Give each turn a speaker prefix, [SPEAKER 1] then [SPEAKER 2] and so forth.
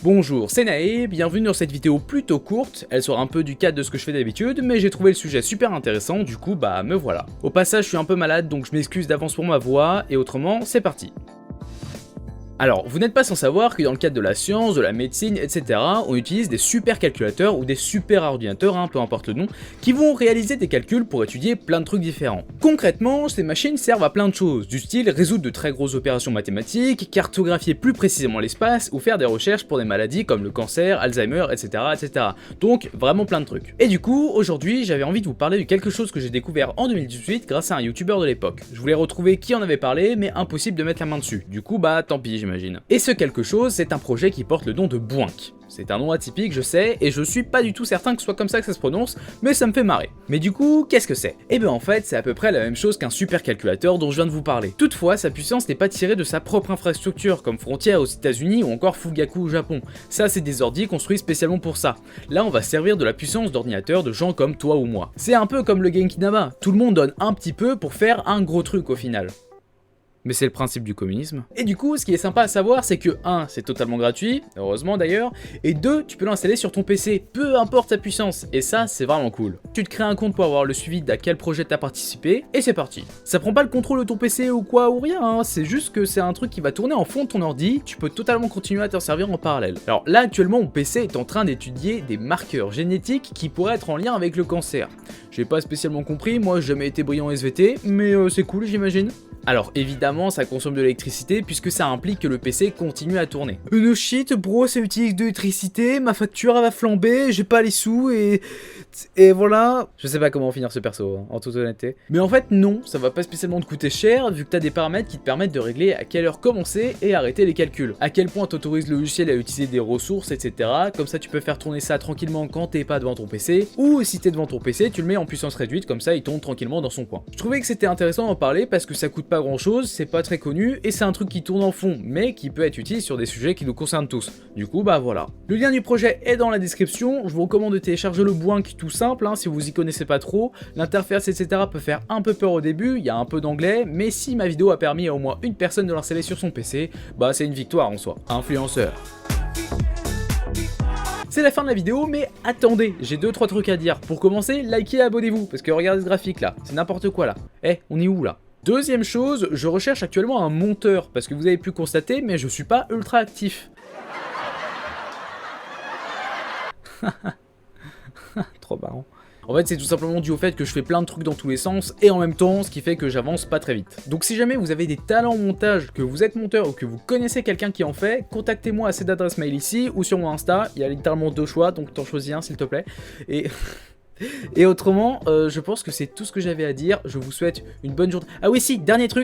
[SPEAKER 1] Bonjour, c'est Nae, bienvenue dans cette vidéo plutôt courte, elle sort un peu du cadre de ce que je fais d'habitude, mais j'ai trouvé le sujet super intéressant, du coup bah me voilà. Au passage je suis un peu malade donc je m'excuse d'avance pour ma voix, et autrement c'est parti. Alors, vous n'êtes pas sans savoir que dans le cadre de la science, de la médecine, etc., on utilise des supercalculateurs ou des super-ordinateurs, peu importe le nom, qui vont réaliser des calculs pour étudier plein de trucs différents. Concrètement, ces machines servent à plein de choses, du style résoudre de très grosses opérations mathématiques, cartographier plus précisément l'espace, ou faire des recherches pour des maladies comme le cancer, Alzheimer, etc., etc. Donc, vraiment plein de trucs. Et du coup, aujourd'hui, j'avais envie de vous parler de quelque chose que j'ai découvert en 2018 grâce à un youtubeur de l'époque. Je voulais retrouver qui en avait parlé, mais impossible de mettre la main dessus. Du coup, bah tant pis, j'imagine. Et ce quelque chose, c'est un projet qui porte le nom de Bouinc. C'est un nom atypique, je sais, et je suis pas du tout certain que ce soit comme ça que ça se prononce, mais ça me fait marrer. Mais du coup, qu'est-ce que c'est? Eh ben en fait, c'est à peu près la même chose qu'un supercalculateur dont je viens de vous parler. Toutefois, sa puissance n'est pas tirée de sa propre infrastructure, comme Frontier aux États-Unis ou encore Fugaku au Japon. Ça, c'est des ordis construits spécialement pour ça. Là, on va servir de la puissance d'ordinateur de gens comme toi ou moi. C'est un peu comme le Genki Dama, tout le monde donne un petit peu pour faire un gros truc au final. Mais c'est le principe du communisme. Et du coup, ce qui est sympa à savoir, c'est que 1, c'est totalement gratuit, heureusement d'ailleurs, et 2, tu peux l'installer sur ton PC, peu importe sa puissance, et ça, c'est vraiment cool. Tu te crées un compte pour avoir le suivi d'à quel projet t'as participé, et c'est parti. Ça prend pas le contrôle de ton PC ou quoi ou rien, c'est juste que c'est un truc qui va tourner en fond de ton ordi, tu peux totalement continuer à t'en servir en parallèle. Alors là, actuellement, mon PC est en train d'étudier des marqueurs génétiques qui pourraient être en lien avec le cancer. J'ai pas spécialement compris, moi j'ai jamais été brillant en SVT, mais c'est cool j'imagine. Alors évidemment ça consomme de l'électricité puisque ça implique que le PC continue à tourner. No shit bro, ça utilise de l'électricité, ma facture elle va flamber, j'ai pas les sous et voilà. Je sais pas comment finir ce perso, en toute honnêteté. Mais en fait non, ça va pas spécialement te coûter cher vu que t'as des paramètres qui te permettent de régler à quelle heure commencer et arrêter les calculs. À quel point t'autorises le logiciel à utiliser des ressources, etc. Comme ça tu peux faire tourner ça tranquillement quand t'es pas devant ton PC. Ou si t'es devant ton PC, tu le mets en puissance réduite, comme ça il tourne tranquillement dans son coin. Je trouvais que c'était intéressant d'en parler parce que ça coûte pas grand chose, c'est pas très connu et c'est un truc qui tourne en fond mais qui peut être utile sur des sujets qui nous concernent tous. Du coup bah voilà. Le lien du projet est dans la description, je vous recommande de télécharger le Bouinc tout simple si vous y connaissez pas trop. L'interface etc peut faire un peu peur au début, il y a un peu d'anglais, mais si ma vidéo a permis à au moins une personne de l'installer sur son PC, bah c'est une victoire en soi. Influenceur. C'est la fin de la vidéo, mais attendez, j'ai 2-3 trucs à dire. Pour commencer, likez et abonnez-vous, parce que regardez ce graphique là, c'est n'importe quoi là. On est où là? Deuxième chose, je recherche actuellement un monteur, parce que vous avez pu constater, mais je suis pas ultra actif. Trop marrant. En fait, c'est tout simplement dû au fait que je fais plein de trucs dans tous les sens et en même temps, ce qui fait que j'avance pas très vite. Donc si jamais vous avez des talents en montage, que vous êtes monteur ou que vous connaissez quelqu'un qui en fait, contactez-moi à cette adresse mail ici ou sur mon Insta, il y a littéralement 2 choix, donc t'en choisis un s'il te plaît. Et autrement, je pense que c'est tout ce que j'avais à dire, je vous souhaite une bonne journée. Ah oui si, dernier truc,